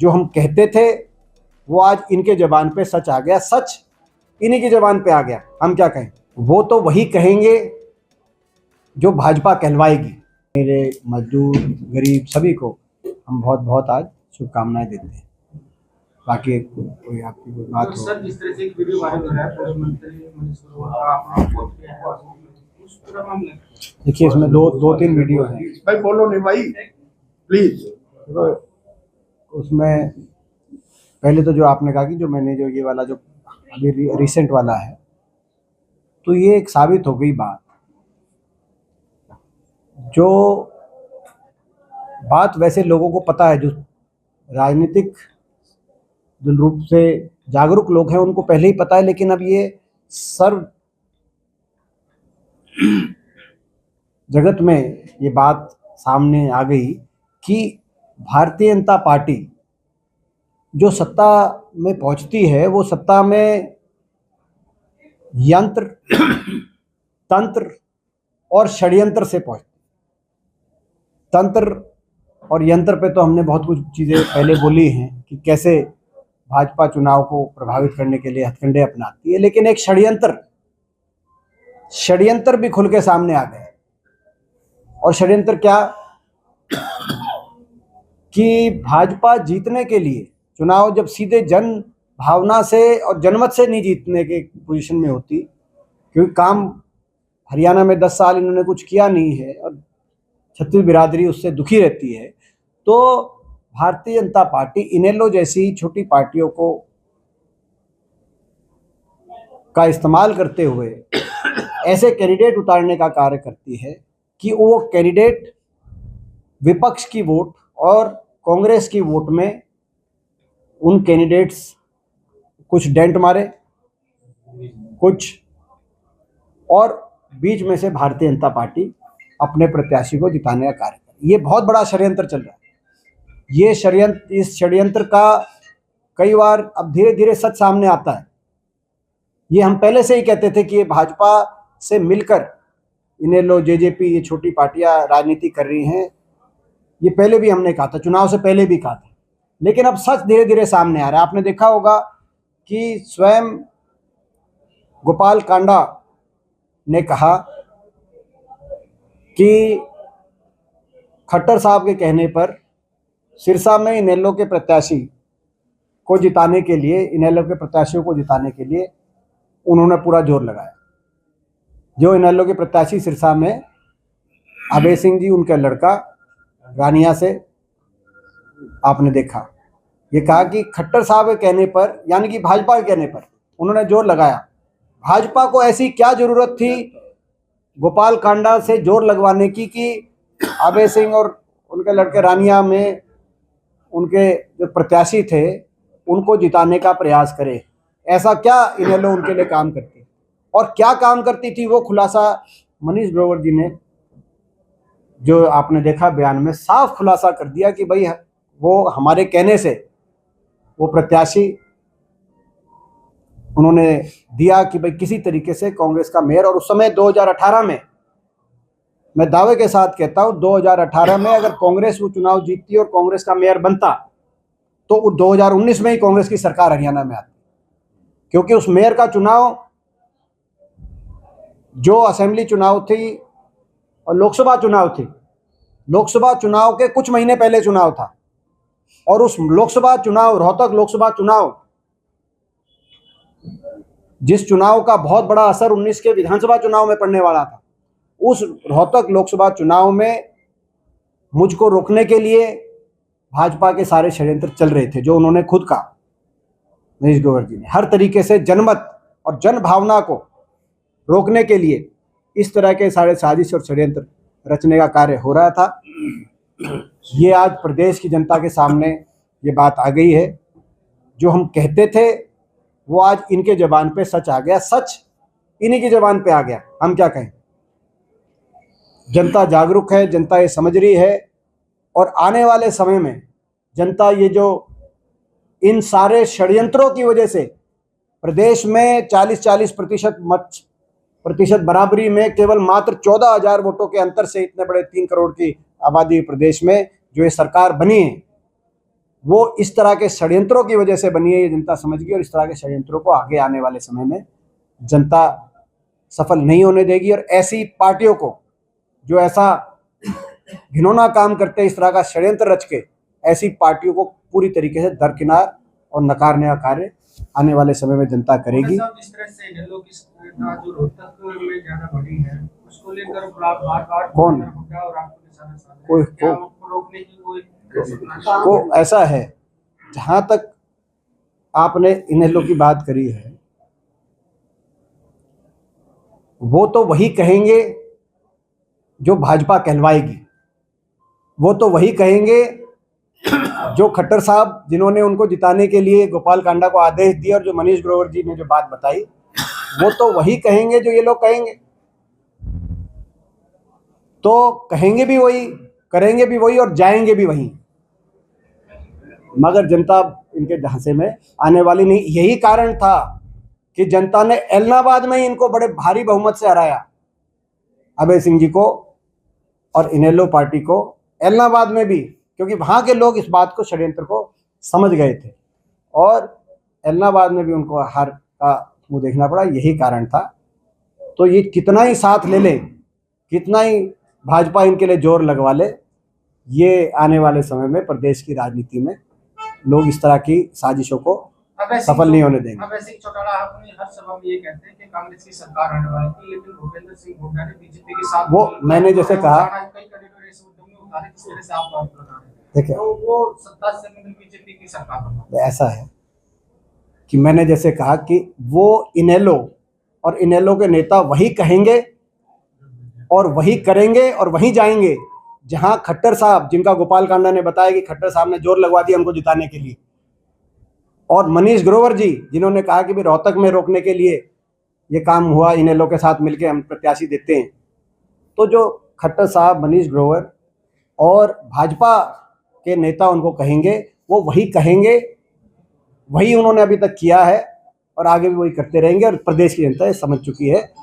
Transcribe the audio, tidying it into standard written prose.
जो हम कहते थे वो आज इनके जबान पे सच आ गया, सच इन्हीं की जबान पे आ गया। हम क्या कहें, वो तो वही कहेंगे जो भाजपा कहलवाएगी। मेरे मजदूर, गरीब सभी को हम बहुत बहुत आज शुभकामनाएं देते हैं। बाकी कोई आपकी कोई बात हो? सर, जिस तरह से एक वीडियो वायरल हो रहा है मुख्यमंत्री मनीष सरोवर का आपने पोस्ट किया है, उस पूरा मामला देखिए, इसमें दो तीन वीडियो हैं भाई। बोलो नहीं भाई, प्लीज। तो उसमें पहले तो जो आपने कहा कि जो मैंने जो ये वाला जो अभी रिसेंट वाला है, तो ये एक साबित हो गई बात, जो बात वैसे लोगों को पता है, जो राजनीतिक जो रूप से जागरूक लोग हैं उनको पहले ही पता है, लेकिन अब ये सर्व जगत में ये बात सामने आ गई कि भारतीय जनता पार्टी जो सत्ता में पहुंचती है वो सत्ता में यंत्र, तंत्र और षड्यंत्र से पहुंचती। तंत्र और यंत्र पे तो हमने बहुत कुछ चीज़ें पहले बोली हैं कि कैसे भाजपा चुनाव को प्रभावित करने के लिए हथकंडे अपनाती है, लेकिन एक षड्यंत्र भी खुल के सामने आ गए। और षड्यंत्र क्या कि भाजपा जीतने के लिए चुनाव जब सीधे जन भावना से और जनमत से नहीं जीतने के पोजीशन में होती, क्योंकि काम हरियाणा में 10 साल इन्होंने कुछ किया नहीं है और छत्तीस बिरादरी उससे दुखी रहती है, तो भारतीय जनता पार्टी इनेलो जैसी छोटी पार्टियों को का इस्तेमाल करते हुए ऐसे कैंडिडेट उतारने का कार्य करती है कि वो कैंडिडेट विपक्ष की वोट और कांग्रेस की वोट में उन कैंडिडेट्स कुछ डेंट मारे, कुछ और बीच में से भारतीय जनता पार्टी अपने प्रत्याशी को जिताने का कार्य करे। ये बहुत बड़ा षड्यंत्र चल रहा है। ये षड्यंत्र, इस षड्यंत्र का कई बार अब धीरे धीरे सच सामने आता है। ये हम पहले से ही कहते थे कि ये भाजपा से मिलकर इनेलो, जेजेपी, ये छोटी पार्टियां राजनीति कर रही हैं। ये पहले भी हमने कहा था, चुनाव से पहले भी कहा था, लेकिन अब सच धीरे धीरे सामने आ रहा है। आपने देखा होगा कि स्वयं गोपाल कांडा ने कहा कि खट्टर साहब के कहने पर सिरसा में इनेलो के प्रत्याशी को जिताने के लिए, इनेलो के प्रत्याशियों को जिताने के लिए उन्होंने पूरा जोर लगाया। जो इनेलो के प्रत्याशी सिरसा में अभय सिंह जी, उनका लड़का रानिया से आपने देखा, ये कहा कि खट्टर साहब के कहने पर, यानी कि भाजपा के कहने पर उन्होंने जोर लगाया। भाजपा को ऐसी क्या जरूरत थी गोपाल कांडा से जोर लगवाने की कि अभय सिंह और उनके लड़के रानिया में उनके जो प्रत्याशी थे उनको जिताने का प्रयास करे? ऐसा क्या इनेलो उनके लिए काम करती और क्या काम करती थी, वो खुलासा मनीष ग्रोवर जी ने, जो आपने देखा बयान में, साफ खुलासा कर दिया कि भाई वो हमारे कहने से वो प्रत्याशी उन्होंने दिया कि भाई किसी तरीके से कांग्रेस का मेयर, और उस समय 2018 में, मैं दावे के साथ कहता हूं 2018 में अगर कांग्रेस वो चुनाव जीतती और कांग्रेस का मेयर बनता तो 2019 में ही कांग्रेस की सरकार हरियाणा में आती, क्योंकि उस मेयर का चुनाव, जो असेंबली चुनाव थी और लोकसभा चुनाव थी, लोकसभा चुनाव के कुछ महीने पहले चुनाव था, और उस लोकसभा चुनाव, रोहतक लोकसभा चुनाव, जिस चुनाव का बहुत बड़ा असर 19 के विधानसभा चुनाव में पड़ने वाला था, उस रोहतक लोकसभा चुनाव में मुझको रोकने के लिए भाजपा के सारे षड्यंत्र चल रहे थे, जो उन्होंने खुद कहा, मनीष ग्रोवर जी ने। हर तरीके से जनमत और जन भावना को रोकने के लिए इस तरह के सारे साजिश और षड्यंत्र रचने का कार्य हो रहा था। ये आज प्रदेश की जनता के सामने ये बात आ गई है। जो हम कहते थे वो आज इनके जबान पे सच आ गया, सच इन्हीं की जबान पे आ गया। हम क्या कहें, जनता जागरूक है, जनता ये समझ रही है, और आने वाले समय में जनता ये जो इन सारे षड्यंत्रों की वजह से प्रदेश में 40-40% बराबरी में केवल मात्र 14,000 वोटों के अंतर से इतने बड़े 3 करोड़ की आबादी प्रदेश में जो ये सरकार बनी है, वो इस तरह के षड्यंत्रों की वजह से बनी है, ये जनता समझ गई, और इस तरह के षड्यंत्रों को आगे आने वाले समय में जनता सफल नहीं होने देगी। और ऐसी पार्टियों को जो ऐसा घिनौना काम करते हैं, इस तरह का षड्यंत्र रच के, ऐसी पार्टियों को पूरी तरीके से दरकिनार और नकारने का कार्य आने वाले समय में जनता करेगी। जिस तरह से इनेलो की सक्रियता जो रोहतक में ज्यादा बढ़ी है, उसको लेकर बार-बार कौन? और आपको निशाना साधा है। कोई- क्या को- आपको रोकने की कोई को ऐसा है, जहां तक आपने इनेलो की बात करी है, वो तो वही कहेंगे जो भाजपा कहलवाएगी, वो तो वही कहेंगे जो खट्टर साहब जिन्होंने उनको जिताने के लिए गोपाल कांडा को आदेश दिया, और जो मनीष ग्रोवर जी ने जो बात बताई, वो तो वही कहेंगे जो ये लोग कहेंगे। तो कहेंगे भी वही, करेंगे भी वही, और जाएंगे भी वहीं, मगर जनता इनके झांसे में आने वाली नहीं। यही कारण था कि जनता ने एलनाबाद में ही इनको बड़े भारी बहुमत से हराया, अभय सिंह जी को और इनेलो पार्टी को एलनाबाद में भी, क्योंकि वहां के लोग इस बात को, षड्यंत्र को समझ गए थे, और एलनाबाद में भी उनको हार का मुंह देखना पड़ा। यही कारण था। तो ये कितना ही साथ ले ले, कितना ही भाजपा इनके लिए जोर लगवा ले, ये आने वाले समय में प्रदेश की राजनीति में लोग इस तरह की साजिशों को सफल नहीं होने देंगे। अभय सिंह चौटाला अपनी हर सभा में ये कहते हैं कि कांग्रेस की सरकार आने वाली थी, लेकिन भूपेंद्र सिंह हुड्डा ने बीजेपी के साथ, वो मैंने जैसे कहा, कई कैंडिडेट ऐसे मुद्दों में उतारे जिस तरह से आप बात बता रहे हैं, देखिए, तो वो सत्ता से मिल बीजेपी की सरकार बना। ऐसा है कि मैंने जैसे कहा कि वो इनेलो और इनेलो के नेता वही कहेंगे और वही करेंगे और वहीं जाएंगे जहां खट्टर साहब, जिनका गोपाल कांडा ने बताया कि खट्टर साहब ने जोर लगवा दिया उनको जिताने के लिए, और मनीष ग्रोवर जी जिन्होंने कहा कि भी रोहतक में रोकने के लिए ये काम हुआ, इनेलो के साथ मिलकर हम प्रत्याशी देते हैं। तो जो खट्टर साहब, मनीष ग्रोवर और भाजपा के नेता उनको कहेंगे, वो वही कहेंगे, वही उन्होंने अभी तक किया है और आगे भी वही करते रहेंगे, और प्रदेश की जनता ये समझ चुकी है।